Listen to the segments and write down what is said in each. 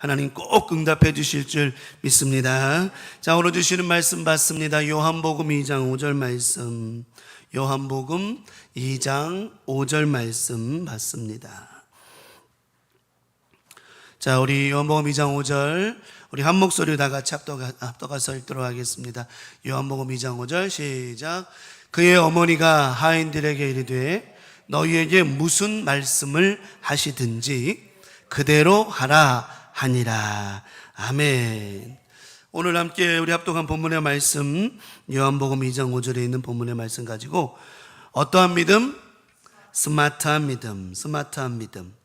하나님 꼭 응답해 주실 줄 믿습니다. 자, 오늘 주시는 말씀 받습니다. 요한복음 2장 5절 말씀, 요한복음 2장 5절 말씀 받습니다. 자, 우리 요한복음 2장 5절 우리 한 목소리로 다 같이 합독해서 읽도록 하겠습니다. 요한복음 2장 5절 시작. 그의 어머니가 하인들에게 이르되 너희에게 무슨 말씀을 하시든지 그대로 하라 하니라. 아멘. 오늘 함께 우리 합독한 본문의 말씀, 요한복음 2장 5절에 있는 본문의 말씀 가지고 어떠한 믿음? 스마트한 믿음, 스마트한 믿음.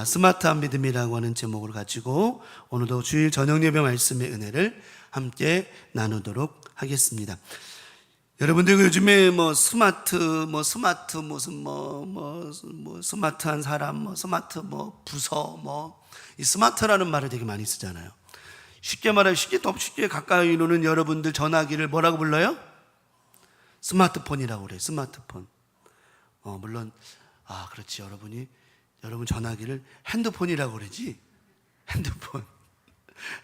스마트한 믿음이라고 하는 제목을 가지고 오늘도 주일 저녁 예배 말씀의 은혜를 함께 나누도록 하겠습니다. 여러분들 요즘에 스마트한 사람, 스마트 부서 이 스마트라는 말을 되게 많이 쓰잖아요. 쉽게 말하면 쉽게 가까이 노는 여러분들 전화기를 뭐라고 불러요? 스마트폰이라고 그래요. 스마트폰. 물론 그렇지, 여러분 전화기를 핸드폰이라고 그러지.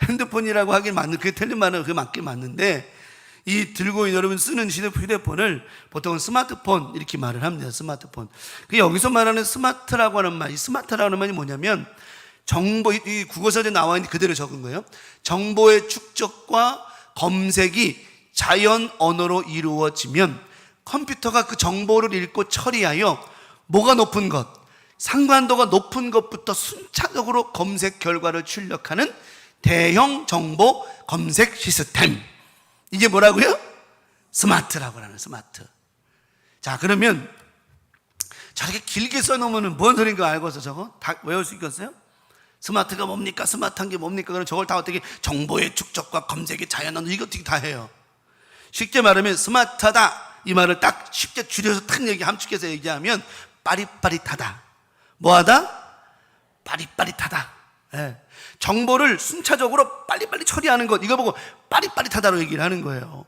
핸드폰이라고 하긴 그게 틀린 말은 그게 맞긴 맞는데, 이 들고 여러분 쓰는 휴대폰을 보통은 스마트폰 이렇게 말을 합니다. 스마트폰. 그 여기서 말하는 스마트라고 하는 말, 이 스마트라고 하는 말이 뭐냐면 정보, 이 국어사전에 나와 있는 그대로 적은 거예요. 정보의 축적과 검색이 자연 언어로 이루어지면 컴퓨터가 그 정보를 읽고 처리하여 뭐가 높은 것, 상관도가 높은 것부터 순차적으로 검색 결과를 출력하는 대형 정보 검색 시스템. 이게 뭐라고요? 스마트라고 하는 스마트. 자, 그러면 저렇게 길게 써놓으면 뭔 소리인가 알고서 저거 다 외울 수 있겠어요? 스마트가 뭡니까? 스마트한 게 뭡니까? 그럼 저걸 다 어떻게 정보의 축적과 검색의 자연언어 이거 어떻게 다 해요? 쉽게 말하면 스마트하다 이 말을 딱 쉽게 줄여서 탁 함축해서 얘기하면 빠릿빠릿하다. 뭐하다? 빠릿빠릿하다. 예. 정보를 순차적으로 빨리빨리 처리하는 것, 이거 보고 빠릿빠릿하다고 얘기를 하는 거예요.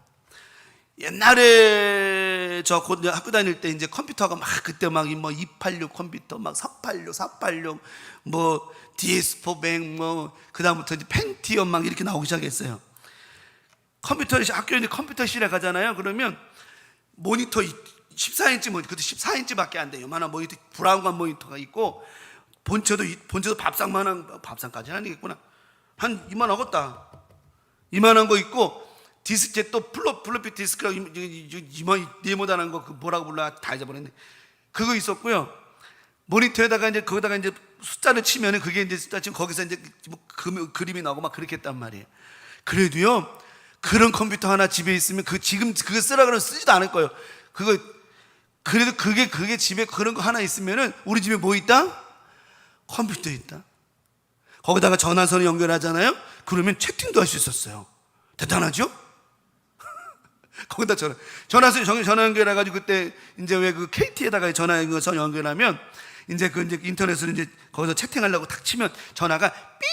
옛날에 저 학교 다닐 때 이제 컴퓨터가 그때 286 컴퓨터, 486, 486, DS400, 그다음부터 이제 펜티엄 이렇게 나오기 시작했어요. 학교에 컴퓨터실에 가잖아요. 그러면 모니터 14인치 그때 14인치밖에 안 돼요. 요만한 모니터, 브라운관 모니터가 있고, 본체도 밥상까지는 아니겠구나. 한 이만하겠다. 이만한 거 있고, 디스켓 또 플로피 디스크라고 네모단한 거, 그 뭐라고 불러? 다 잊어버렸네. 그거 있었고요. 모니터에다가 거기다가 숫자를 치면은 그게 이제 숫자 치면 거기서 이제 그림이 나오고 그렇게 했단 말이에요. 그래도요, 그런 컴퓨터 하나 집에 있으면 지금 그거 쓰라 그러면 쓰지도 않을 거예요. 그래도 그게 집에 그런 거 하나 있으면은 우리 집에 뭐 있다? 컴퓨터 있다. 거기다가 전화선을 연결하잖아요. 그러면 채팅도 할 수 있었어요. 대단하죠? 거기다 전화선 전화 연결해가지고 그때 이제 왜 그 KT에다가 전화선 연결하면 이제 인터넷으로 이제 거기서 채팅하려고 탁 치면 전화가 삐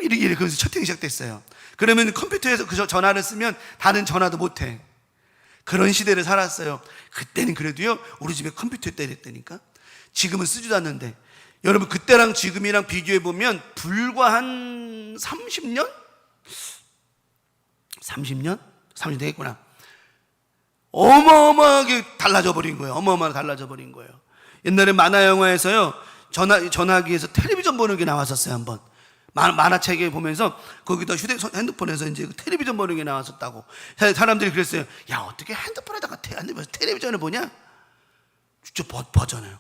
이렇게 그래서 채팅이 시작됐어요. 그러면 컴퓨터에서 그 전화를 쓰면 다른 전화도 못해. 그런 시대를 살았어요. 그때는 그래도요, 우리 집에 컴퓨터 있다 이랬다니까. 지금은 쓰지도 않는데, 여러분 그때랑 지금이랑 비교해보면 불과 한 30년? 30년 되겠구나. 어마어마하게 달라져 버린 거예요. 옛날에 만화 영화에서요, 전화기에서 텔레비전 보는 게 나왔었어요. 한번 만화책에 보면서 거기다 핸드폰에서 이제 텔레비전 보는 게 나왔었다고. 사람들이 그랬어요. 야, 어떻게 핸드폰에다가 텔레비전을 보냐? 진짜 버전이에요.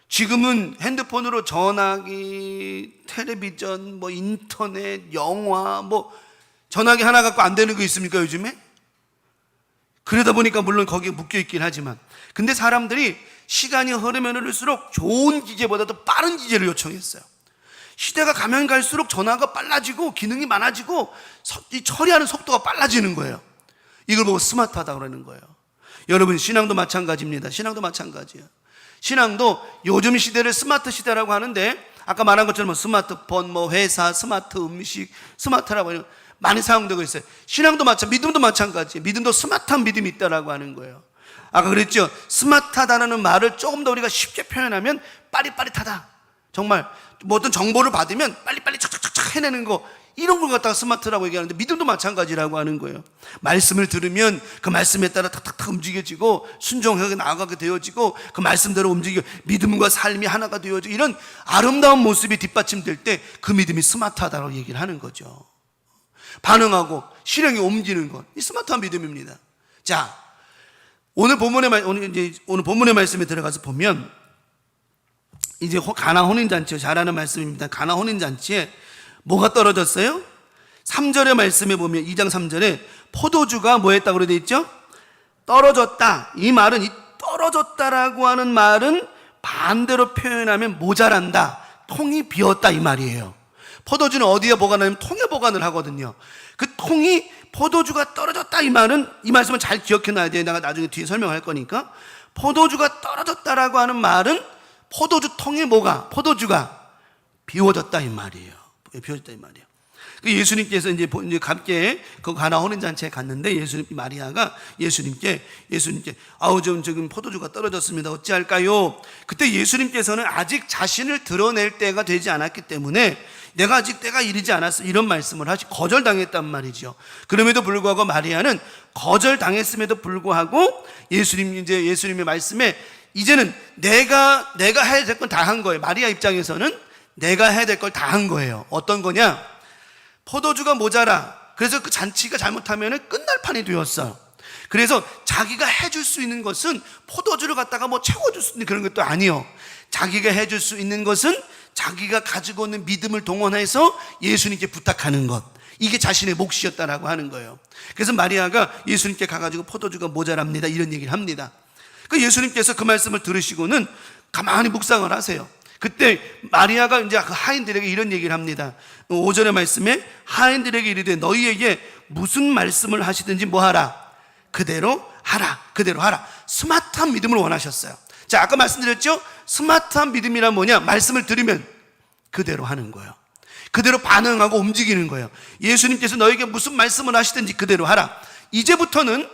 지금은 핸드폰으로 전화기, 텔레비전, 인터넷, 영화, 전화기 하나 갖고 안 되는 거 있습니까, 요즘에? 그러다 보니까 물론 거기에 묶여 있긴 하지만, 근데 사람들이 시간이 흐르면 흐를수록 좋은 기계보다도 빠른 기계를 요청했어요. 시대가 가면 갈수록 전화가 빨라지고 기능이 많아지고 이 처리하는 속도가 빨라지는 거예요. 이걸 보고 스마트하다고 그러는 거예요. 여러분, 신앙도 마찬가지입니다. 신앙도 요즘 시대를 스마트 시대라고 하는데, 아까 말한 것처럼 스마트폰, 회사, 스마트 음식, 스마트라고 하는 많이 사용되고 있어요. 신앙도 믿음도 마찬가지예요. 믿음도 스마트한 믿음이 있다라고 하는 거예요. 아까 그랬죠. 스마트하다는 말을 조금 더 우리가 쉽게 표현하면 빠릿빠릿하다. 정말 뭐 어떤 정보를 받으면 빨리빨리 착착착 해내는 거, 이런 걸 갖다가 스마트라고 얘기하는데 믿음도 마찬가지라고 하는 거예요. 말씀을 들으면 그 말씀에 따라 탁탁탁 움직여지고 순종하게 나아가게 되어지고 그 말씀대로 움직여 믿음과 삶이 하나가 되어지고, 이런 아름다운 모습이 뒷받침될 때 그 믿음이 스마트하다고 얘기를 하는 거죠. 반응하고 실행에 옮기는 것, 이 스마트한 믿음입니다. 자, 오늘 본문의 말씀에 들어가서 보면 이제 가나 혼인잔치, 잘 아는 말씀입니다. 가나 혼인잔치에 뭐가 떨어졌어요? 3절의 말씀에 보면 2장 3절에 포도주가 뭐 했다고 되어 있죠? 떨어졌다. 이 말은, 이 떨어졌다라고 하는 말은 반대로 표현하면 모자란다, 통이 비었다, 이 말이에요. 포도주는 어디에 보관하냐면 통에 보관을 하거든요. 그 통이, 포도주가 떨어졌다, 이 말은, 이 말씀은 잘 기억해 놔야 돼요. 내가 나중에 뒤에 설명할 거니까. 포도주가 떨어졌다라고 하는 말은 포도주 통에 뭐가? 포도주가 비워졌다, 이 말이에요. 비워졌다, 이 말이에요. 예수님께서 이제 함께 그 가나 혼인잔치에 갔는데 마리아가 예수님께 아우 지금 포도주가 떨어졌습니다. 어찌할까요? 그때 예수님께서는 아직 자신을 드러낼 때가 되지 않았기 때문에 내가 아직 때가 이르지 않았어, 이런 말씀을 거절당했단 말이죠. 그럼에도 불구하고 마리아는 거절당했음에도 불구하고 예수님의 말씀에 이제는 내가 해야 될 건 다 한 거예요. 마리아 입장에서는 내가 해야 될 걸 다 한 거예요. 어떤 거냐? 포도주가 모자라. 그래서 그 잔치가 잘못하면 끝날 판이 되었어요. 그래서 자기가 해줄 수 있는 것은 포도주를 갖다가 뭐 채워줄 수 있는 그런 것도 아니요. 자기가 해줄 수 있는 것은 자기가 가지고 있는 믿음을 동원해서 예수님께 부탁하는 것, 이게 자신의 몫이었다라고 하는 거예요. 그래서 마리아가 예수님께 가가지고 포도주가 모자랍니다, 이런 얘기를 합니다. 그 예수님께서 그 말씀을 들으시고는 가만히 묵상을 하세요. 그때 마리아가 이제 그 하인들에게 이런 얘기를 합니다. 5절의 말씀에 하인들에게 이르되 너희에게 무슨 말씀을 하시든지 뭐하라? 그대로 하라. 그대로 하라. 스마트한 믿음을 원하셨어요. 자, 아까 말씀드렸죠? 스마트한 믿음이란 뭐냐? 말씀을 들으면 그대로 하는 거예요. 그대로 반응하고 움직이는 거예요. 예수님께서 너에게 무슨 말씀을 하시든지 그대로 하라. 이제부터는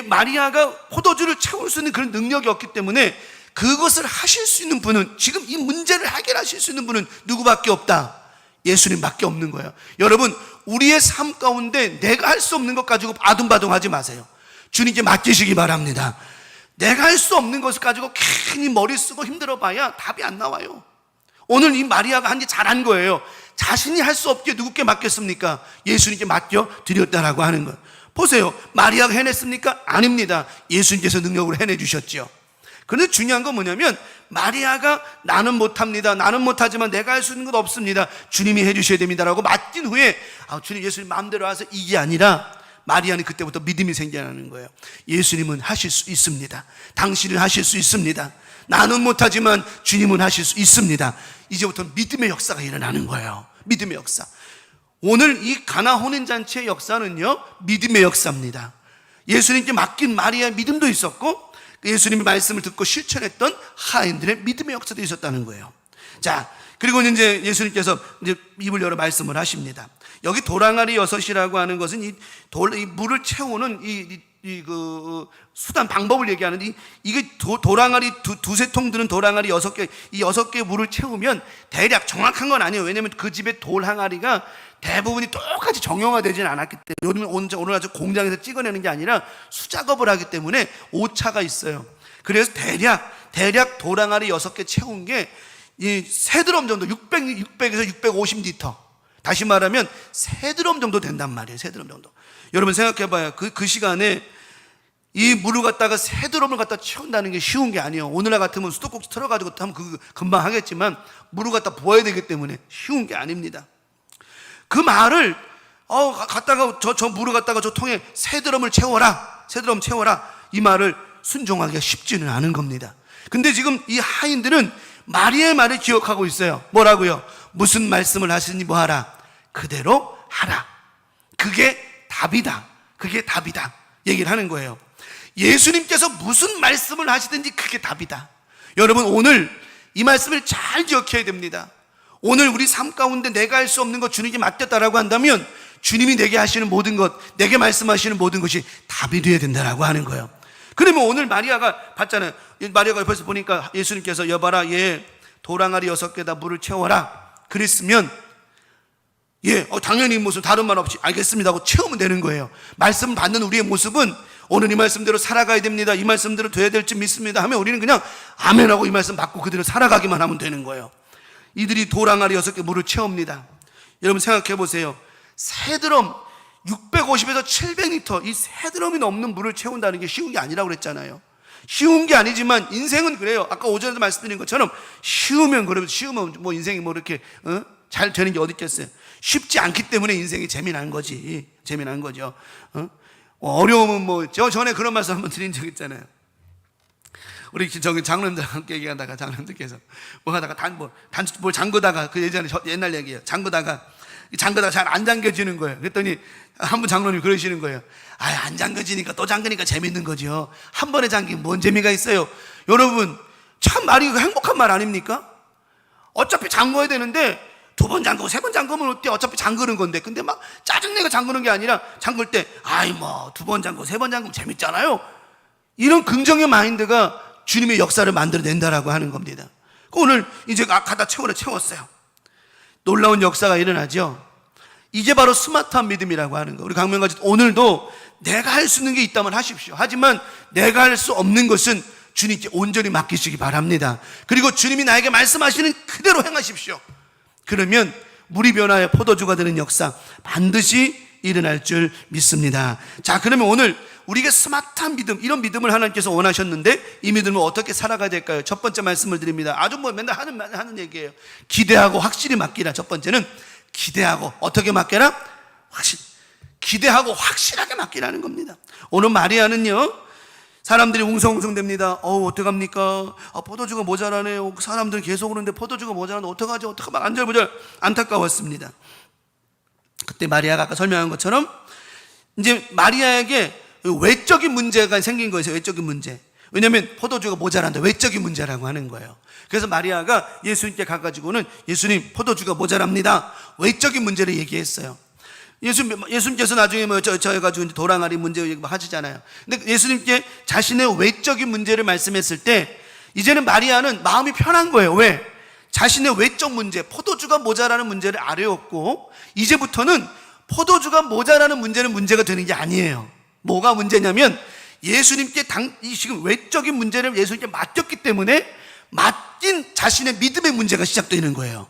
마리아가 포도주를 채울 수 있는 그런 능력이 없기 때문에 그것을 하실 수 있는 분은, 지금 이 문제를 해결하실 수 있는 분은 누구밖에 없다? 예수님밖에 없는 거예요. 여러분, 우리의 삶 가운데 내가 할 수 없는 것 가지고 아둥바둥하지 마세요. 주님께 맡기시기 바랍니다. 내가 할 수 없는 것을 가지고 괜히 머리 쓰고 힘들어 봐야 답이 안 나와요. 오늘 이 마리아가 한 게 잘한 거예요. 자신이 할 수 없게 누구께 맡겼습니까? 예수님께 맡겨 드렸다라고 하는 것. 보세요. 마리아가 해냈습니까? 아닙니다. 예수님께서 능력으로 해내주셨죠. 그런데 중요한 건 뭐냐면 마리아가 나는 못합니다, 나는 못하지만 내가 할 수 있는 건 없습니다, 주님이 해주셔야 됩니다라고 맡긴 후에 주님, 예수님 마음대로 하세요, 이게 아니라 마리아는 그때부터 믿음이 생겨나는 거예요. 예수님은 하실 수 있습니다. 당신은 하실 수 있습니다. 나는 못하지만 주님은 하실 수 있습니다. 이제부터 믿음의 역사가 일어나는 거예요. 믿음의 역사. 오늘 이 가나 혼인잔치의 역사는요, 믿음의 역사입니다. 예수님께 맡긴 마리아의 믿음도 있었고 예수님의 말씀을 듣고 실천했던 하인들의 믿음의 역사도 있었다는 거예요. 자, 그리고 이제 예수님께서 이제 입을 열어 말씀을 하십니다. 여기 도랑아리 6이라고 하는 것은 이 물을 채우는 그 수단, 방법을 얘기하는데, 이게 도랑아리 두세 통 드는 도랑아리 6개, 이 6개의 물을 채우면 대략 정확한 건 아니에요. 왜냐하면 그 집의 돌 항아리가 대부분이 똑같이 정형화되지는 않았기 때문에, 오늘 아주 공장에서 찍어내는 게 아니라 수작업을 하기 때문에 오차가 있어요. 그래서 대략 도랑아리 6개 채운 게 이 세 드럼 정도, 600에서 650리터, 다시 말하면 세 드럼 정도 된단 말이에요. 세 드럼 정도. 여러분 생각해봐요. 그 시간에 이 물을 갖다가 세 드럼을 갖다 채운다는 게 쉬운 게 아니에요. 오늘날 같으면 수도꼭지 틀어가지고 하면 그거 금방 하겠지만 물을 갖다 부어야 되기 때문에 쉬운 게 아닙니다. 그 말을 갖다가 저 물을 갖다가 저 통에 세 드럼을 채워라, 세 드럼 채워라, 이 말을 순종하기가 쉽지는 않은 겁니다. 근데 지금 이 하인들은 마리아의 말을 기억하고 있어요. 뭐라고요? 무슨 말씀을 하시니 뭐하라? 그대로 하라. 그게 답이다. 그게 답이다. 얘기를 하는 거예요. 예수님께서 무슨 말씀을 하시든지 그게 답이다. 여러분, 오늘 이 말씀을 잘 기억해야 됩니다. 오늘 우리 삶 가운데 내가 할 수 없는 것 주님께 맡겼다라고 한다면 주님이 내게 하시는 모든 것, 내게 말씀하시는 모든 것이 답이 되어야 된다라고 하는 거예요. 그러면 오늘 마리아가 봤잖아요. 마리아가 옆에서 보니까 예수님께서 여봐라, 얘 돌항아리 6개에다 물을 채워라 그랬으면 당연히 무슨 다른 말 없이 알겠습니다 하고 채우면 되는 거예요. 말씀 받는 우리의 모습은 오늘 이 말씀대로 살아가야 됩니다, 이 말씀대로 돼야 될 줄 믿습니다 하면 우리는 그냥 아멘하고 이 말씀 받고 그대로 살아가기만 하면 되는 거예요. 이들이 돌항아리 6개 물을 채웁니다. 여러분 생각해 보세요. 새 드럼 650에서 700리터 이 새 드럼이 넘는 물을 채운다는 게 쉬운 게 아니라고 그랬잖아요. 쉬운 게 아니지만 인생은 그래요. 아까 오전에도 말씀드린 것처럼 쉬우면 뭐 인생이 뭐 이렇게 잘 되는 게 어디 있겠어요. 쉽지 않기 때문에 인생이 재미난 거지. 재미난 거죠. 어려움은 뭐 저 전에 그런 말씀 한번 드린 적 있잖아요. 우리 저기 장로님들과 함께 얘기하다가 장로님들께서 뭐 하다가 뭘 잠그다가 그 예전에 옛날 얘기예요. 장그다가 잘 안 잠겨지는 거예요. 그랬더니 한 분 장로님이 그러시는 거예요. 안 잠겨지니까 또 잠그니까 재밌는 거죠. 한 번에 잠기면 뭔 재미가 있어요. 여러분 참 말이 행복한 말 아닙니까? 어차피 잠궈야 되는데 2번 잠그고 3번 잠그면 어때? 어차피 잠그는 건데. 근데 막 짜증내가 잠그는 게 아니라 잠글 때 2번 잠그고 3번 잠그면 재밌잖아요. 이런 긍정의 마인드가 주님의 역사를 만들어낸다라고 하는 겁니다. 오늘 이제 가다 채웠어요. 놀라운 역사가 일어나죠. 이제 바로 스마트한 믿음이라고 하는 거. 우리 강명같이 오늘도 내가 할 수 있는 게 있다면 하십시오. 하지만 내가 할 수 없는 것은 주님께 온전히 맡기시기 바랍니다. 그리고 주님이 나에게 말씀하시는 그대로 행하십시오. 그러면 물이 변화의 포도주가 되는 역사 반드시 일어날 줄 믿습니다. 자, 그러면 오늘 우리에게 스마트한 믿음, 이런 믿음을 하나님께서 원하셨는데 이 믿음을 어떻게 살아가야 될까요? 첫 번째 말씀을 드립니다. 아주 뭐 맨날 하는 얘기예요. 기대하고 확실히 맡기라. 첫 번째는 기대하고 어떻게 맡겨라? 기대하고 확실하게 맡기라는 겁니다. 오늘 마리아는요, 사람들이 웅성웅성됩니다. 어떡합니까? 포도주가 모자라네요. 사람들이 계속 오는데 포도주가 모자라는데 어떡하지? 막 안절부절 안타까웠습니다. 그때 마리아가 아까 설명한 것처럼 이제 마리아에게 외적인 문제가 생긴 거예요. 외적인 문제. 왜냐하면 포도주가 모자란다. 외적인 문제라고 하는 거예요. 그래서 마리아가 예수님께 가가지고는 예수님 포도주가 모자랍니다. 외적인 문제를 얘기했어요. 예수님께서 나중에 저해가지고 돌항아리 문제 하시잖아요. 근데 예수님께 자신의 외적인 문제를 말씀했을 때 이제는 마리아는 마음이 편한 거예요. 왜? 자신의 외적 문제, 포도주가 모자라는 문제를 아뢰었고 이제부터는 포도주가 모자라는 문제는 문제가 되는 게 아니에요. 뭐가 문제냐면 예수님께 지금 외적인 문제를 예수님께 맡겼기 때문에 맡긴 자신의 믿음의 문제가 시작되는 거예요.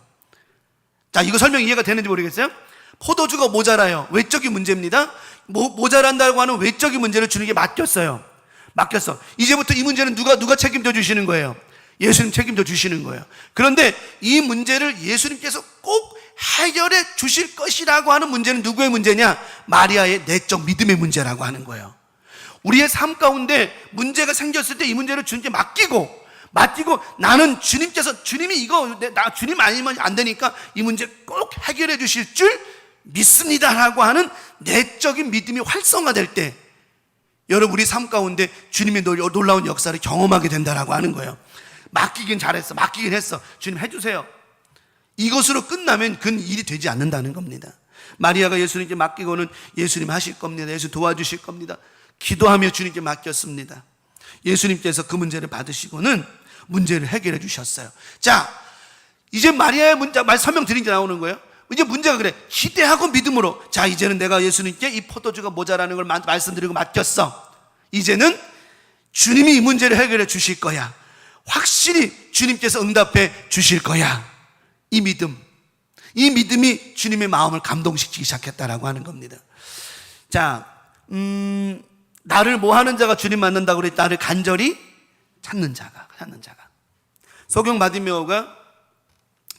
자, 이거 설명 이해가 되는지 모르겠어요? 포도주가 모자라요. 외적인 문제입니다. 모자란다고 하는 외적인 문제를 주님께 맡겼어요. 이제부터 이 문제는 누가 책임져 주시는 거예요? 예수님 책임져 주시는 거예요. 그런데 이 문제를 예수님께서 꼭 해결해 주실 것이라고 하는 문제는 누구의 문제냐? 마리아의 내적 믿음의 문제라고 하는 거예요. 우리의 삶 가운데 문제가 생겼을 때 이 문제를 주님께 맡기고 나는 주님이 주님 아니면 안 되니까 이 문제 꼭 해결해 주실 줄 믿습니다라고 하는 내적인 믿음이 활성화될 때 여러분 우리 삶 가운데 주님의 놀라운 역사를 경험하게 된다라고 하는 거예요. 맡기긴 했어. 주님 해주세요. 이것으로 끝나면 그건 일이 되지 않는다는 겁니다. 마리아가 예수님께 맡기고는 예수님 하실 겁니다. 예수 도와주실 겁니다. 기도하며 주님께 맡겼습니다. 예수님께서 그 문제를 받으시고는 문제를 해결해 주셨어요. 자, 이제 마리아의 말 설명 드린 게 나오는 거예요. 이제 문제가 그래. 기대하고 믿음으로. 자, 이제는 내가 예수님께 이 포도주가 모자라는 걸 말씀드리고 맡겼어. 이제는 주님이 이 문제를 해결해 주실 거야. 확실히 주님께서 응답해 주실 거야. 이 믿음이 주님의 마음을 감동시키기 시작했다라고 하는 겁니다. 자, 나를 뭐 하는 자가 주님 만난다고 그랬다. 나를 간절히 찾는 자가. 소경 바디메오가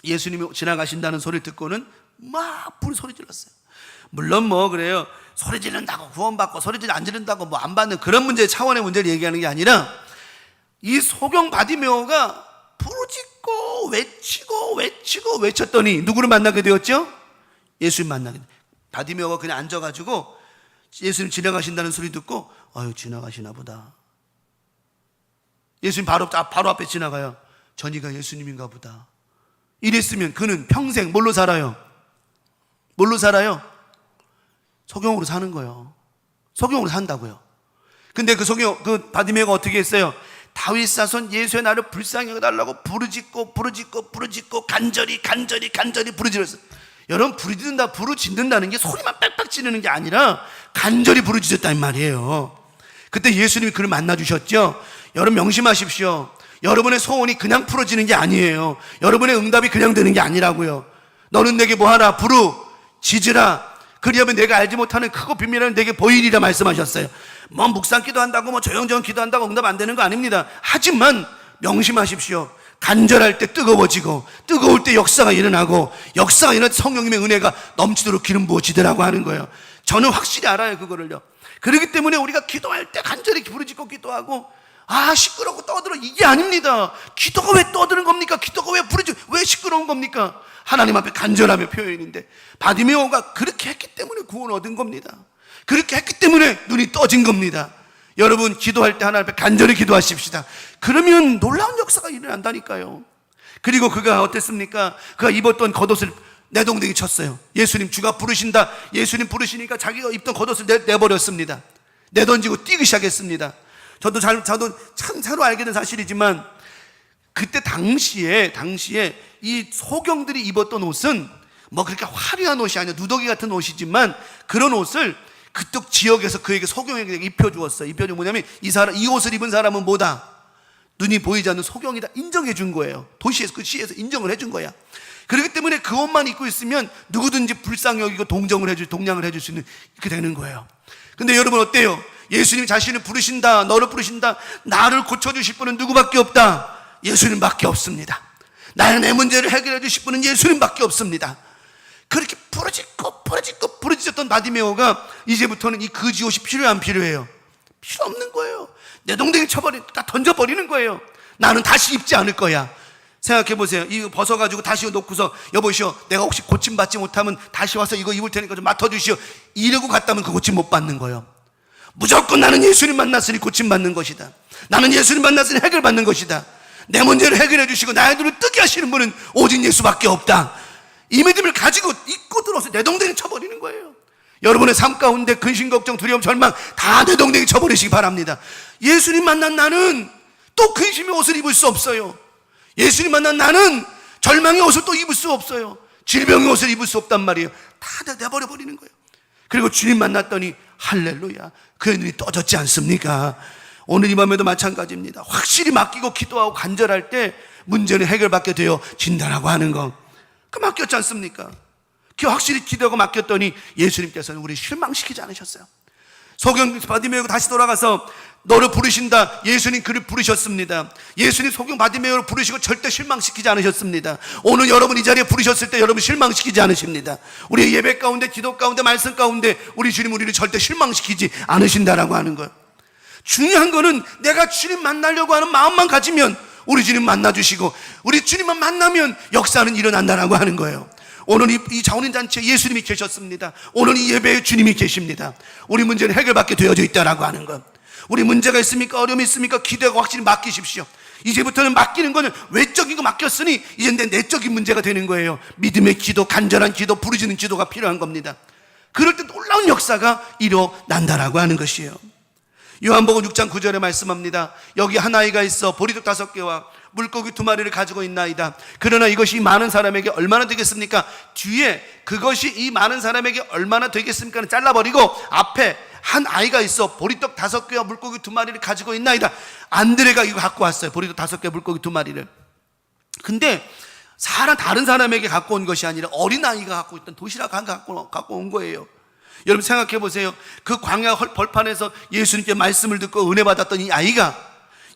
예수님이 지나가신다는 소리를 듣고는 막 소리 질렀어요. 물론 그래요. 소리 지른다고 구원받고 안 지른다고 안 받는 그런 문제 차원의 문제를 얘기하는 게 아니라 이 소경 바디메오가 부르짖고 외쳤더니 누구를 만나게 되었죠? 예수님 만나게 되었죠. 바디메오가 그냥 앉아가지고 예수님 지나가신다는 소리 듣고 지나가시나 보다. 예수님 바로 앞에 지나가요. 저니가 예수님인가 보다. 이랬으면 그는 평생 뭘로 살아요? 소경으로 사는 거예요. 소경으로 산다고요. 근데 그 바디메오가 어떻게 했어요? 다윗 사손 예수의 나를 불쌍히 여겨달라고 부르짖고 간절히 부르짖었어요. 여러분, 부르짖는다는 게 소리만 빽빽 지르는 게 아니라 간절히 부르짖었다는 말이에요. 그때 예수님이 그를 만나주셨죠. 여러분 명심하십시오. 여러분의 소원이 그냥 풀어지는 게 아니에요. 여러분의 응답이 그냥 되는 게 아니라고요. 너는 내게 뭐하라, 부르짖으라. 그리하면 내가 알지 못하는 크고 비밀한 내게 보이리라 말씀하셨어요. 뭐 묵상 기도한다고 조용조용 기도한다고 응답 안 되는 거 아닙니다. 하지만 명심하십시오. 간절할 때 뜨거워지고, 뜨거울 때 역사가 일어나고, 역사가 일어날 때 성령님의 은혜가 넘치도록 기름 부어지더라고 하는 거예요. 저는 확실히 알아요, 그거를요. 그렇기 때문에 우리가 기도할 때 간절히 부르짖고 기도하고, 시끄럽고 떠들어, 이게 아닙니다. 기도가 왜 떠드는 겁니까? 기도가 왜 시끄러운 겁니까? 하나님 앞에 간절함의 표현인데, 바디메오가 그렇게 했기 때문에 구원 얻은 겁니다. 그렇게 했기 때문에 눈이 떠진 겁니다. 여러분, 기도할 때 하나님 앞에 간절히 기도하십시다. 그러면 놀라운 역사가 일어난다니까요. 그리고 그가 어땠습니까? 그가 입었던 겉옷을 내동댕이 쳤어요. 예수님, 주가 부르신다. 예수님 부르시니까 자기가 입던 겉옷을 내버렸습니다. 내던지고 뛰기 시작했습니다. 저도 참 새로 알게 된 사실이지만, 그때 당시에 이 소경들이 입었던 옷은 뭐 그렇게 화려한 옷이 아니라 누더기 같은 옷이지만, 그런 옷을 그쪽 지역에서 그에게 소경에게 입혀주었어요. 입혀준 뭐냐면, 이 옷을 입은 사람은 뭐다? 눈이 보이지 않는 소경이다. 인정해 준 거예요. 도시에서, 그 시에서 인정을 해준 거야. 그렇기 때문에 그 옷만 입고 있으면 누구든지 불쌍히 여기고 동냥을 해줄 수 있는, 이렇게 되는 거예요. 근데 여러분 어때요? 예수님 자신을 부르신다, 너를 부르신다. 나를 고쳐주실 분은 누구밖에 없다? 예수님밖에 없습니다. 내 문제를 해결해 주실 분은 예수님밖에 없습니다. 그렇게 부르짖었던 바디메오가 이제부터는 이 거지 옷이 필요 안 필요해요? 필요 없는 거예요. 내 동댕이 다 던져버리는 거예요. 나는 다시 입지 않을 거야. 생각해 보세요. 이거 벗어가지고 다시 놓고서, 여보시오, 내가 혹시 고침받지 못하면 다시 와서 이거 입을 테니까 좀 맡아주시오, 이러고 갔다면 그 고침 못 받는 거예요. 무조건 나는 예수님 만났으니 고침받는 것이다. 나는 예수님 만났으니 해결받는 것이다. 내 문제를 해결해 주시고 나의 눈을 뜨게 하시는 분은 오직 예수밖에 없다. 이 믿음을 가지고 입고 들어서 내동댕이 쳐버리는 거예요. 여러분의 삶 가운데 근심, 걱정, 두려움, 절망 다 내동댕이 쳐버리시기 바랍니다. 예수님 만난 나는 또 근심의 옷을 입을 수 없어요. 예수님 만난 나는 절망의 옷을 또 입을 수 없어요. 질병의 옷을 입을 수 없단 말이에요. 다 내버려버리는 거예요. 그리고 주님 만났더니 할렐루야, 그의 눈이 떠졌지 않습니까? 오늘 이 밤에도 마찬가지입니다. 확실히 맡기고 기도하고 간절할 때 문제는 해결받게 되어진다라고 하는 거, 그 맡겼지 않습니까? 그 확실히 기도하고 맡겼더니 예수님께서는 우리 실망시키지 않으셨어요. 소경 바디메오가 다시 돌아가서 너를 부르신다. 예수님 그를 부르셨습니다. 예수님 소경 바디메오를 부르시고 절대 실망시키지 않으셨습니다. 오늘 여러분 이 자리에 부르셨을 때 여러분 실망시키지 않으십니다. 우리 예배 가운데, 기도 가운데, 말씀 가운데 우리 주님 우리를 절대 실망시키지 않으신다라고 하는 거예요. 중요한 거는 내가 주님 만나려고 하는 마음만 가지면 우리 주님 만나주시고, 우리 주님만 만나면 역사는 일어난다라고 하는 거예요. 오늘 이 자원인잔치에 예수님이 계셨습니다. 오늘 이 예배에 주님이 계십니다. 우리 문제는 해결받게 되어져 있다라고 하는 것. 우리 문제가 있습니까? 어려움이 있습니까? 기도하고 확실히 맡기십시오. 이제부터는 맡기는 거는 외적인 거 맡겼으니 이제 내 내적인 문제가 되는 거예요. 믿음의 기도, 간절한 기도, 부르짖는 기도가 필요한 겁니다. 그럴 때 놀라운 역사가 일어난다라고 하는 것이에요. 요한복음 6장 9절에 말씀합니다. 여기 한 아이가 있어 보리떡 5개와 물고기 2마리를 가지고 있나이다. 그러나 이것이 많은 사람에게 얼마나 되겠습니까? 뒤에 그것이 이 많은 사람에게 얼마나 되겠습니까? 잘라버리고 앞에 한 아이가 있어 보리떡 5개와 물고기 2마리를 가지고 있나이다. 안드레가 이거 갖고 왔어요. 보리떡 5개, 물고기 2마리를. 근데 다른 사람에게 갖고 온 것이 아니라 어린아이가 갖고 있던 도시락 한 갖고 온 거예요. 여러분 생각해 보세요. 그 광야 벌판에서 예수님께 말씀을 듣고 은혜 받았던 이 아이가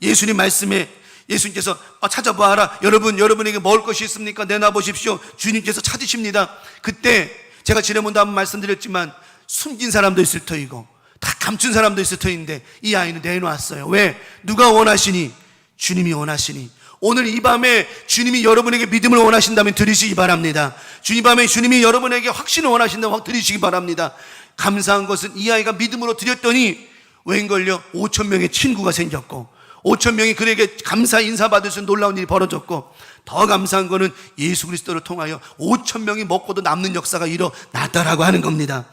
예수님 말씀에 예수님께서 찾아보아라. 여러분에게 먹을 것이 있습니까? 내놔보십시오. 주님께서 찾으십니다. 그때 제가 지난번도 한번 말씀드렸지만 숨긴 사람도 있을 터이고 다 감춘 사람도 있을 터인데 이 아이는 내놓았어요. 왜? 누가 원하시니? 주님이 원하시니. 오늘 이 밤에 주님이 여러분에게 믿음을 원하신다면 드리시기 바랍니다. 이 밤에 주님이 여러분에게 확신을 원하신다면 드리시기 바랍니다. 감사한 것은 이 아이가 믿음으로 드렸더니 웬걸요? 5,000명의 친구가 생겼고 5,000명이 그에게 감사 인사받을 수 있는 놀라운 일이 벌어졌고, 더 감사한 것은 예수 그리스도를 통하여 5,000명이 먹고도 남는 역사가 일어났다라고 하는 겁니다.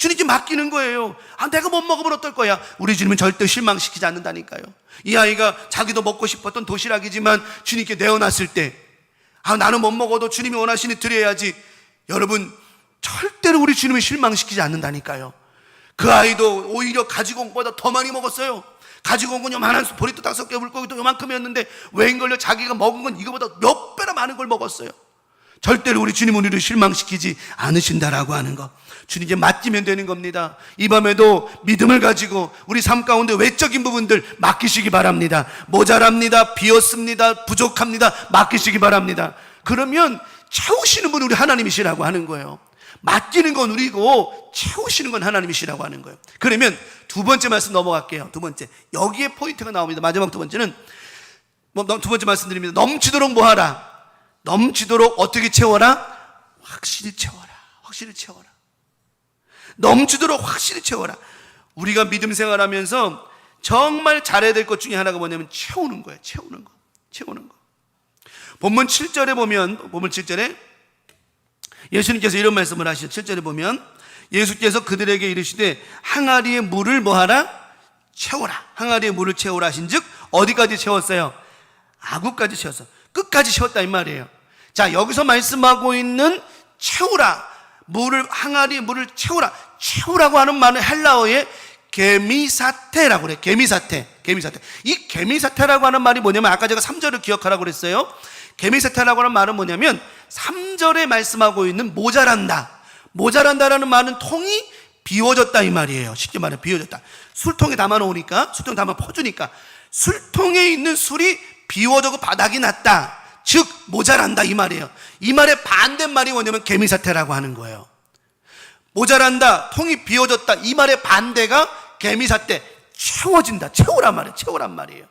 주님께 맡기는 거예요. 내가 못 먹으면 어떨 거야? 우리 주님은 절대 실망시키지 않는다니까요. 이 아이가 자기도 먹고 싶었던 도시락이지만 주님께 내어놨을 때 나는 못 먹어도 주님이 원하시니 드려야지. 여러분, 절대로 우리 주님을 실망시키지 않는다니까요. 그 아이도 오히려 가지고 온 것보다 더 많이 먹었어요. 가지고 온 건 요만한 보리떡 5개, 물고기도 요만큼이었는데 웬걸요? 자기가 먹은 건 이거보다 몇 배나 많은 걸 먹었어요. 절대로 우리 주님은 우리를 실망시키지 않으신다라고 하는 것, 주님께 맡기면 되는 겁니다. 이 밤에도 믿음을 가지고 우리 삶 가운데 외적인 부분들 맡기시기 바랍니다. 모자랍니다, 비었습니다, 부족합니다, 맡기시기 바랍니다. 그러면 채우시는 분은 우리 하나님이시라고 하는 거예요. 맡기는 건 우리고 채우시는 건 하나님이시라고 하는 거예요. 그러면 두 번째 말씀 넘어갈게요. 두 번째, 여기에 포인트가 나옵니다. 마지막 두 번째는 두 번째 말씀드립니다. 넘치도록 뭐하라? 넘치도록 어떻게 채워라? 확실히 채워라. 확실히 채워라. 넘치도록 확실히 채워라. 우리가 믿음 생활하면서 정말 잘해야 될 것 중에 하나가 뭐냐면 채우는 거예요. 채우는 거. 채우는 거. 본문 7절에 보면, 본문 7절에 예수님께서 이런 말씀을 하시죠. 7절에 보면 예수께서 그들에게 이르시되 항아리에 물을 뭐하라? 채워라. 항아리에 물을 채우라 하신 즉 어디까지 채웠어요? 아구까지 채웠어. 끝까지 채웠다 이 말이에요. 자, 여기서 말씀하고 있는 채우라, 물을, 항아리에 물을 채우라, 채우라고 하는 말은 헬라어의 게미사테라고 그래요. 게미사테. 이 게미사테라고 하는 말이 뭐냐면 아까 제가 3절을 기억하라고 그랬어요. 게미사테라고 하는 말은 뭐냐면 3절에 말씀하고 있는 모자란다라는 말은 통이 비워졌다 이 말이에요. 쉽게 말해 비워졌다. 술통에 담아놓으니까, 술통에 담아 퍼주니까 술통에 있는 술이 비워져고 바닥이 났다, 즉 모자란다 이 말이에요. 이 말의 반대말이 뭐냐면 게미사테라고 하는 거예요. 모자란다, 통이 비워졌다, 이 말의 반대가 게미사테, 채워진다, 채우란 말이에요.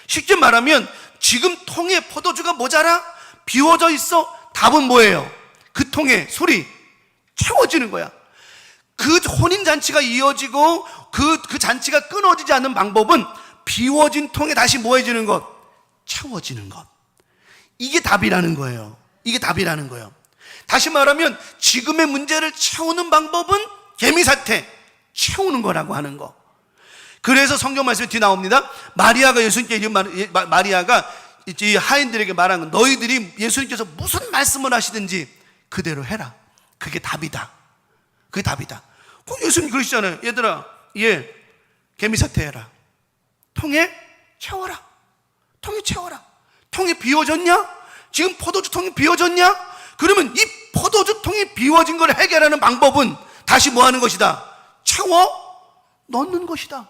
쉽게 말하면 지금 통에 포도주가 모자라? 비워져 있어? 답은 뭐예요? 그 통에 술이 채워지는 거야. 그 혼인잔치가 이어지고 그 잔치가 끊어지지 않는 방법은 비워진 통에 다시 뭐 해지는 것? 채워지는 것. 이게 답이라는 거예요. 이게 답이라는 거예요. 다시 말하면 지금의 문제를 채우는 방법은 게미사테, 채우는 거라고 하는 거. 그래서 성경 말씀에 뒤에 나옵니다. 마리아가 예수님께 마리아가 이 하인들에게 말한 건 너희들이 예수님께서 무슨 말씀을 하시든지 그대로 해라. 그게 답이다. 그게 답이다. 예수님 그러시잖아요. 얘들아, 게미사테 해라. 통에 채워라. 통이 채워라. 통이 비워졌냐? 지금 포도주 통이 비워졌냐? 그러면 이 포도주 통이 비워진 걸 해결하는 방법은 다시 뭐 하는 것이다? 채워 넣는 것이다.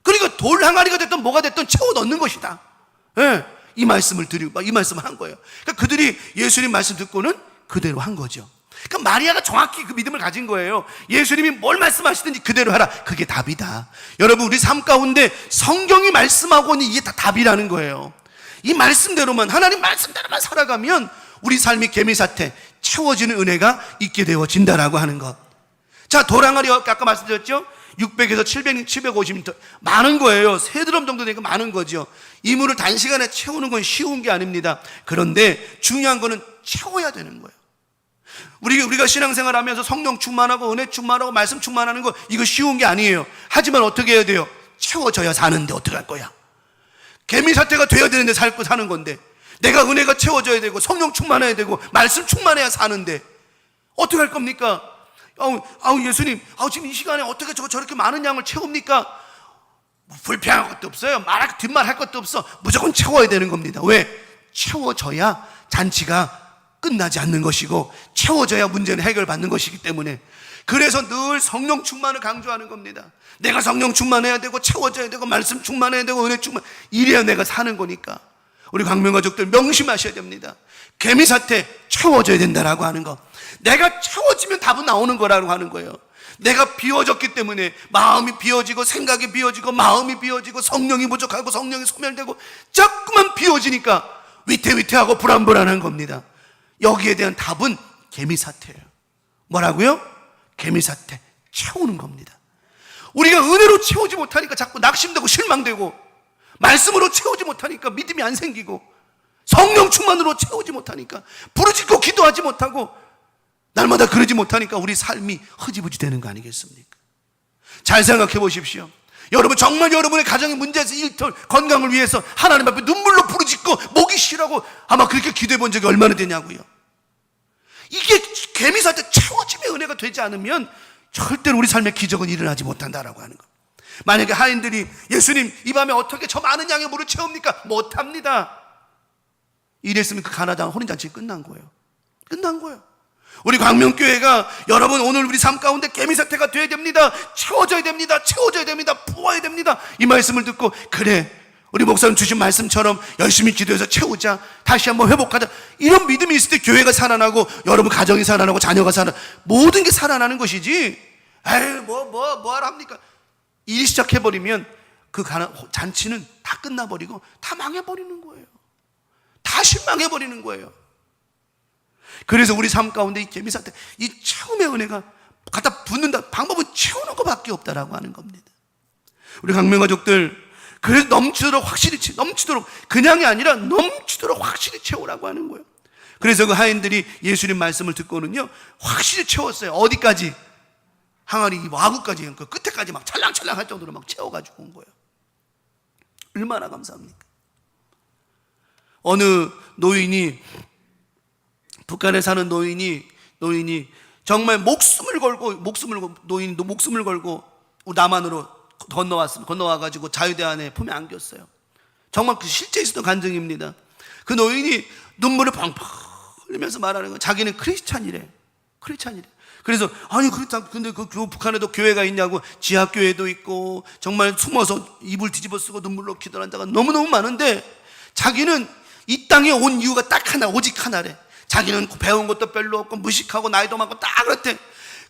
그러니까 돌 항아리가 됐든 뭐가 됐든 채워 넣는 것이다. 이 말씀을 한 거예요. 그러니까 그들이 예수님 말씀 듣고는 그대로 한 거죠. 그러니까 마리아가 정확히 그 믿음을 가진 거예요. 예수님이 뭘 말씀하시든지 그대로 하라. 그게 답이다. 여러분, 우리 삶 가운데 성경이 말씀하고 있는 이게 다 답이라는 거예요. 이 말씀대로만, 하나님 말씀대로만 살아가면 우리 삶이 게미사테, 채워지는 은혜가 있게 되어진다라고 하는 것. 자, 돌항아리 아까 말씀드렸죠? 600에서 750m 많은 거예요. 3드럼 정도 되니까 많은 거죠. 이 물을 단시간에 채우는 건 쉬운 게 아닙니다. 그런데 중요한 거는 채워야 되는 거예요. 우리가 신앙생활 하면서 성령 충만하고 은혜 충만하고 말씀 충만하는 거, 이거 쉬운 게 아니에요. 하지만 어떻게 해야 돼요? 채워져야 사는데 어떻게 할 거야? 개미사태가 돼야 되는데 사는 건데, 내가 은혜가 채워져야 되고 성령 충만해야 되고 말씀 충만해야 사는데 어떻게 할 겁니까? 예수님, 지금 이 시간에 어떻게 저렇게 많은 양을 채웁니까? 불평할 것도 없어요. 뒷말 할 것도 없어. 무조건 채워야 되는 겁니다. 왜? 채워져야 잔치가 끝나지 않는 것이고, 채워져야 문제는 해결받는 것이기 때문에. 그래서 늘 성령 충만을 강조하는 겁니다. 내가 성령 충만해야 되고, 채워져야 되고, 말씀 충만해야 되고, 은혜 충만, 이래야 내가 사는 거니까. 우리 광명가족들 명심하셔야 됩니다. 개미사태 채워져야 된다라고 하는 거. 내가 채워지면 답은 나오는 거라고 하는 거예요. 내가 비워졌기 때문에 마음이 비워지고, 생각이 비워지고, 마음이 비워지고, 성령이 부족하고, 성령이 소멸되고, 자꾸만 비워지니까 위태위태하고 불안불안한 겁니다. 여기에 대한 답은 개미사태예요. 뭐라고요? 개미사태, 채우는 겁니다. 우리가 은혜로 채우지 못하니까 자꾸 낙심되고 실망되고, 말씀으로 채우지 못하니까 믿음이 안 생기고, 성령 충만으로 채우지 못하니까 부르짖고 기도하지 못하고, 날마다 그러지 못하니까 우리 삶이 흐지부지 되는 거 아니겠습니까? 잘 생각해 보십시오. 여러분, 정말 여러분의 가정의 문제에서 일터 건강을 위해서 하나님 앞에 눈물로 부르짖고 목이 쉬라고 아마 그렇게 기도해 본 적이 얼마나 되냐고요. 이게 개미사태 채워짐의 은혜가 되지 않으면 절대로 우리 삶의 기적은 일어나지 못한다라고 하는 것. 만약에 하인들이 예수님 이 밤에 어떻게 저 많은 양의 물을 채웁니까? 못합니다. 이랬으면 그 가나다운 혼인잔치 끝난 거예요. 끝난 거예요. 우리 광명교회가 여러분 오늘 우리 삶 가운데 개미사태가 되어야 됩니다. 채워져야 됩니다. 채워져야 됩니다. 부어야 됩니다. 이 말씀을 듣고 그래, 우리 목사님 주신 말씀처럼 열심히 기도해서 채우자, 다시 한번 회복하자, 이런 믿음이 있을 때 교회가 살아나고 여러분 가정이 살아나고 자녀가 살아나고 모든 게 살아나는 것이지, 에이 뭐 하라 합니까? 일이 시작해버리면 그 잔치는 다 끝나버리고 다 망해버리는 거예요. 다 실망해버리는 거예요. 그래서 우리 삶 가운데 이 개미사태, 이 채움의 은혜가 갖다 붓는다, 방법은 채우는 것밖에 없다라고 하는 겁니다. 우리 강명가족들, 그래서 넘치도록 확실히 넘치도록, 그냥이 아니라 넘치도록 확실히 채우라고 하는 거예요. 그래서 그 하인들이 예수님 말씀을 듣고는요 확실히 채웠어요. 어디까지? 항아리 와구까지, 그 끝에까지 막 찰랑찰랑 할 정도로 막 채워가지고 온 거예요. 얼마나 감사합니까? 어느 노인이, 북한에 사는 노인이 정말 목숨을 걸고 노인도 목숨을 걸고 남한으로 건너와가지고 자유대안에 품에 안겼어요. 정말 그 실제 있었던 간증입니다. 그 노인이 눈물을 펑펑 흘리면서 말하는 거예요. 자기는 크리스찬이래. 그래서 아니 근데 그 북한에도 교회가 있냐고. 지하교회도 있고 정말 숨어서 이불 뒤집어 쓰고 눈물로 기도하는 자가 너무너무 많은데 자기는 이 땅에 온 이유가 딱 하나, 오직 하나래. 자기는 배운 것도 별로 없고 무식하고 나이도 많고 딱 그렇대.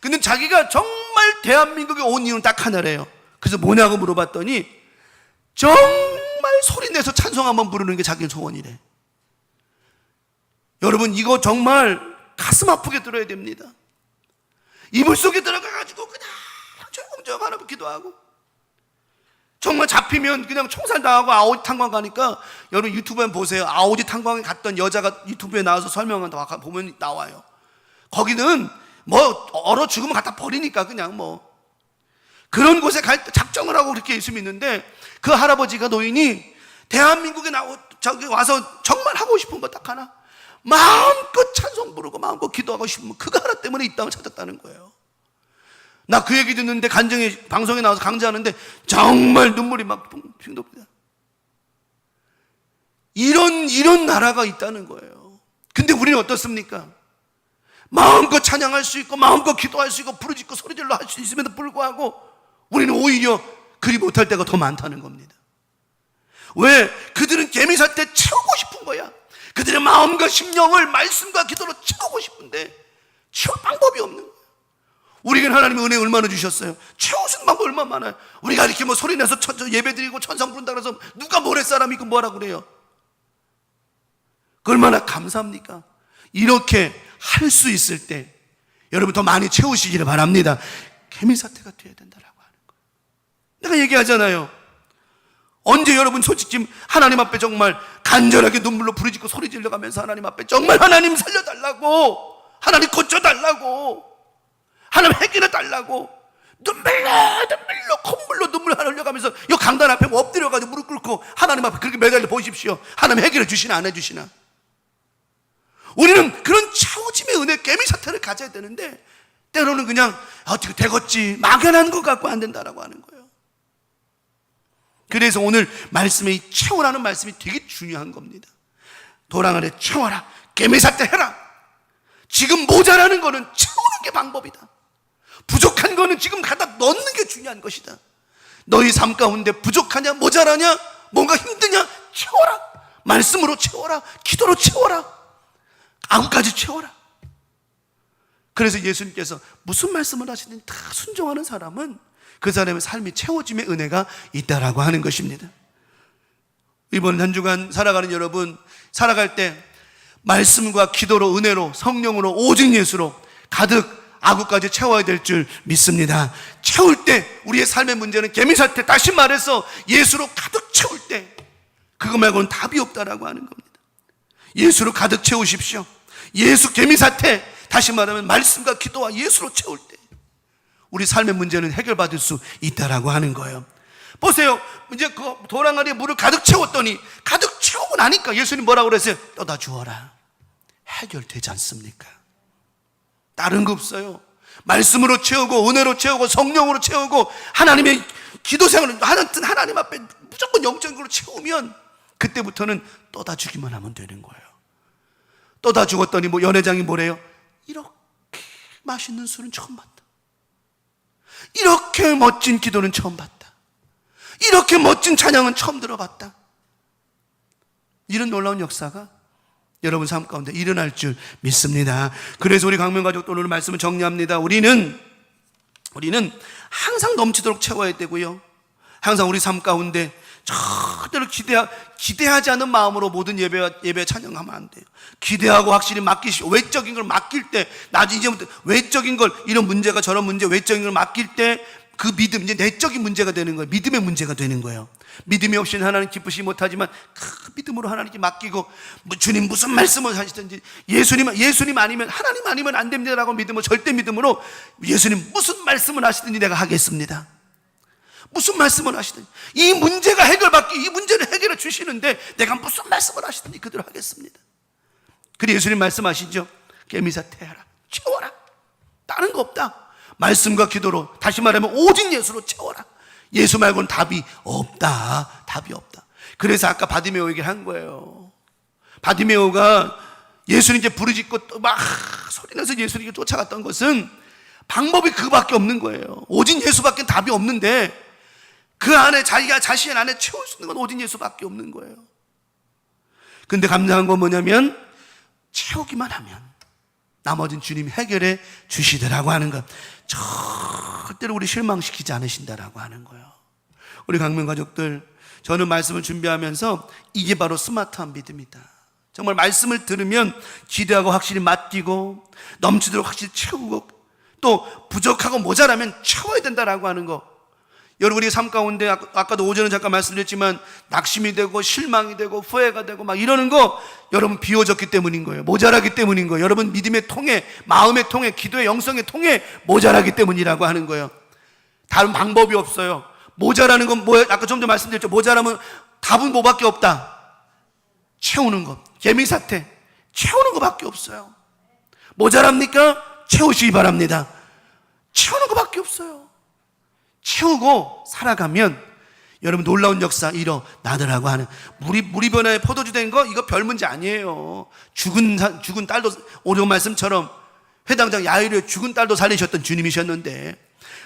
근데 자기가 정말 대한민국에 온 이유는 딱 하나래요. 그래서 뭐냐고 물어봤더니 정말 소리내서 찬송 한번 부르는 게 자기 소원이래. 여러분, 이거 정말 가슴 아프게 들어야 됩니다. 이불 속에 들어가가지고 그냥 조용조용 하나만 기도하고, 정말 잡히면 그냥 총살당하고 아오지 탄광 가니까, 여러분 유튜브에 보세요. 아오지 탄광에 갔던 여자가 유튜브에 나와서 설명한다 보면 나와요. 거기는 뭐 얼어 죽으면 갖다 버리니까 그냥 뭐 그런 곳에 갈 때 작정을 하고 그렇게 예수 믿는데, 그 할아버지가, 노인이 대한민국에 저기 와서 정말 하고 싶은 거 딱 하나, 마음껏 찬송 부르고 마음껏 기도하고 싶으면 그거 하나 때문에 이 땅을 찾았다는 거예요. 나 그 얘기 듣는데 방송에 나와서 강좌하는데 정말 눈물이 막 핑 돕니다. 이런 나라가 있다는 거예요. 근데 우리는 어떻습니까? 마음껏 찬양할 수 있고 마음껏 기도할 수 있고 부르짖고 소리질러 할 수 있음에도 불구하고 우리는 오히려 그리 못할 때가 더 많다는 겁니다. 왜? 그들은 개미사태 채우고 싶은 거야. 그들의 마음과 심령을 말씀과 기도로 채우고 싶은데 채울 방법이 없는 거야. 우리에게는 하나님의 은혜 얼마나 주셨어요. 채우시는 방법 얼마나 많아요. 우리가 이렇게 뭐 소리내서 예배 드리고 천상 부른다 그래서 누가 모래사람이 그 뭐라 그래요. 그 얼마나 감사합니까? 이렇게 할 수 있을 때 여러분 더 많이 채우시기를 바랍니다. 개미사태가 되어야 된다라고 하는 거예요. 내가 얘기하잖아요. 언제 여러분 솔직히 하나님 앞에 정말 간절하게 눈물로 부르짖고 소리 질러가면서 하나님 앞에 정말 하나님 살려달라고, 하나님 고쳐달라고, 하나님 해결해 달라고 눈물로 콧물로 눈물 흘려가면서 이 강단 앞에 엎드려가지고 무릎 꿇고 하나님 앞에 그렇게 매달려 보십시오. 하나님 해결해 주시나 안 해주시나. 우리는 그런 채워짐의 은혜, 개미사태를 가져야 되는데 때로는 그냥 어떻게 되겠지 막연한 것 갖고 안 된다라고 하는 거예요. 그래서 오늘 말씀에 이 채우라는 말씀이 되게 중요한 겁니다. 도랑 아래 채워라, 개미사태 해라. 지금 모자라는 거는 채우는 게 방법이다. 부족한 거는 지금 갖다 넣는 게 중요한 것이다. 너희 삶 가운데 부족하냐, 모자라냐, 뭔가 힘드냐, 채워라. 말씀으로 채워라, 기도로 채워라, 아구까지 채워라. 그래서 예수님께서 무슨 말씀을 하시든지 다 순종하는 사람은 그 사람의 삶이 채워짐의 은혜가 있다라고 하는 것입니다. 이번 한 주간 살아가는 여러분, 살아갈 때 말씀과 기도로, 은혜로, 성령으로, 오직 예수로 가득 아구까지 채워야 될 줄 믿습니다. 채울 때 우리의 삶의 문제는 개미사태, 다시 말해서 예수로 가득 채울 때 그거 말고는 답이 없다라고 하는 겁니다. 예수로 가득 채우십시오. 예수 개미사태 다시 말하면 말씀과 기도와 예수로 채울 때 우리 삶의 문제는 해결받을 수 있다라고 하는 거예요. 보세요. 이제 그 도랑아리에 물을 가득 채웠더니, 가득 채우고 나니까 예수님 뭐라고 그랬어요? 떠다 주어라. 해결되지 않습니까? 다른 거 없어요. 말씀으로 채우고 은혜로 채우고 성령으로 채우고 하나님의 기도 생활을 하나님 앞에 무조건 영적인 걸로 채우면 그때부터는 떠다 주기만 하면 되는 거예요. 떠다 죽었더니 뭐 연회장이 뭐래요? 이렇게 맛있는 술은 처음 봤다. 이렇게 멋진 기도는 처음 봤다. 이렇게 멋진 찬양은 처음 들어봤다. 이런 놀라운 역사가 여러분 삶 가운데 일어날 줄 믿습니다. 그래서 우리 강명가족들 오늘 말씀을 정리합니다. 우리는 항상 넘치도록 채워야 되고요, 항상 우리 삶 가운데 절대로 기대하지 않은 마음으로 모든 예배 찬양하면 안 돼요. 기대하고 확실히 맡기시고, 외적인 걸 맡길 때, 나중에 이제부터 외적인 걸, 이런 문제가 저런 문제, 외적인 걸 맡길 때 그 믿음, 이제 내적인 문제가 되는 거예요. 믿음의 문제가 되는 거예요. 믿음이 없이는 하나님 기쁘시지 못하지만 그 믿음으로 하나님께 맡기고, 주님 무슨 말씀을 하시든지, 예수님 아니면, 하나님 아니면 안 됩니다라고 믿음으로, 절대 믿음으로 예수님 무슨 말씀을 하시든지 내가 하겠습니다. 무슨 말씀을 하시든지, 이 문제가 이 문제를 해결해 주시는데 내가 무슨 말씀을 하시든지 그대로 하겠습니다. 그리고 예수님 말씀하시죠. 개미사태하라, 채워라. 다른 거 없다. 말씀과 기도로, 다시 말하면 오직 예수로 채워라. 예수 말고는 답이 없다. 답이 없다. 그래서 아까 바디메오 얘기를 한 거예요. 바디메오가 예수님 이제 부르짖고 또 막 소리내서 예수님께 쫓아갔던 것은 방법이 그거밖에 없는 거예요. 오직 예수밖에 답이 없는데, 그 안에 자기가 자신 안에 채울 수 있는 건 오직 예수밖에 없는 거예요. 근데 감사한 건 뭐냐면, 채우기만 하면 나머지는 주님이 해결해 주시더라고 하는 것. 절대로 우리 실망시키지 않으신다라고 하는 거예요. 우리 강명 가족들, 저는 말씀을 준비하면서 이게 바로 스마트한 믿음이다. 정말 말씀을 들으면 기대하고 확실히 맡기고, 넘치도록 확실히 채우고, 또 부족하고 모자라면 채워야 된다라고 하는 거. 여러분, 우리 삶 가운데 아까도 오전에 잠깐 말씀드렸지만 낙심이 되고 실망이 되고 후회가 되고 막 이러는 거, 여러분 비워졌기 때문인 거예요. 모자라기 때문인 거예요. 여러분 믿음의 통해, 마음의 통해, 기도의 영성의 통해 모자라기 때문이라고 하는 거예요. 다른 방법이 없어요. 모자라는 건 뭐예요? 아까 좀 전에 말씀드렸죠. 모자라면 답은 뭐밖에 없다. 채우는 것. 개미사태, 채우는 것밖에 없어요. 모자랍니까? 채우시기 바랍니다. 채우는 것밖에 없어요. 채우고 살아가면 여러분 놀라운 역사 일어나더라고 하는, 물이 변화에 포도주 된 거, 이거 별 문제 아니에요. 죽은 딸도, 오늘 말씀처럼 회당장 야이로의 죽은 딸도 살리셨던 주님이셨는데,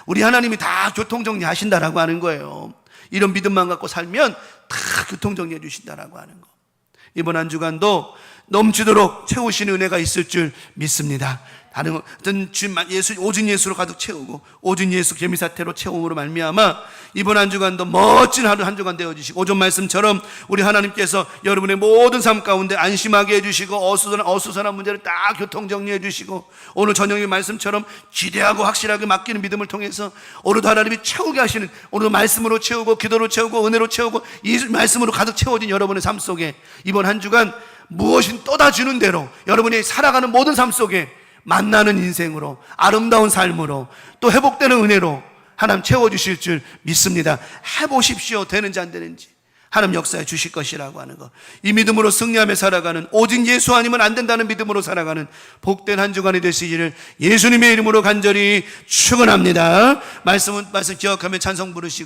우리 하나님이 다 교통정리 하신다라고 하는 거예요. 이런 믿음만 갖고 살면 다 교통정리해 주신다라고 하는 거. 이번 한 주간도 넘치도록 채우시는 은혜가 있을 줄 믿습니다. 다른 어떤 오직 예수로 가득 채우고, 오직 예수 개미사태로 채움으로 말미암아 이번 한 주간도 멋진 하루 한 주간 되어주시고, 오전 말씀처럼 우리 하나님께서 여러분의 모든 삶 가운데 안심하게 해주시고, 어수선한 문제를 딱 교통정리해 주시고, 오늘 저녁의 말씀처럼 기대하고 확실하게 맡기는 믿음을 통해서 오늘도 하나님이 채우게 하시는, 오늘도 말씀으로 채우고 기도로 채우고 은혜로 채우고 이 말씀으로 가득 채워진 여러분의 삶 속에 이번 한 주간 무엇인 떠다주는 대로 여러분이 살아가는 모든 삶 속에 만나는 인생으로, 아름다운 삶으로, 또 회복되는 은혜로 하나님 채워주실 줄 믿습니다. 해보십시오. 되는지 안 되는지 하나님 역사해 주실 것이라고 하는 것. 이 믿음으로 승리하며 살아가는, 오직 예수 아니면 안 된다는 믿음으로 살아가는 복된 한 주간이 되시기를 예수님의 이름으로 간절히 축원합니다. 말씀 기억하며 찬송 부르시고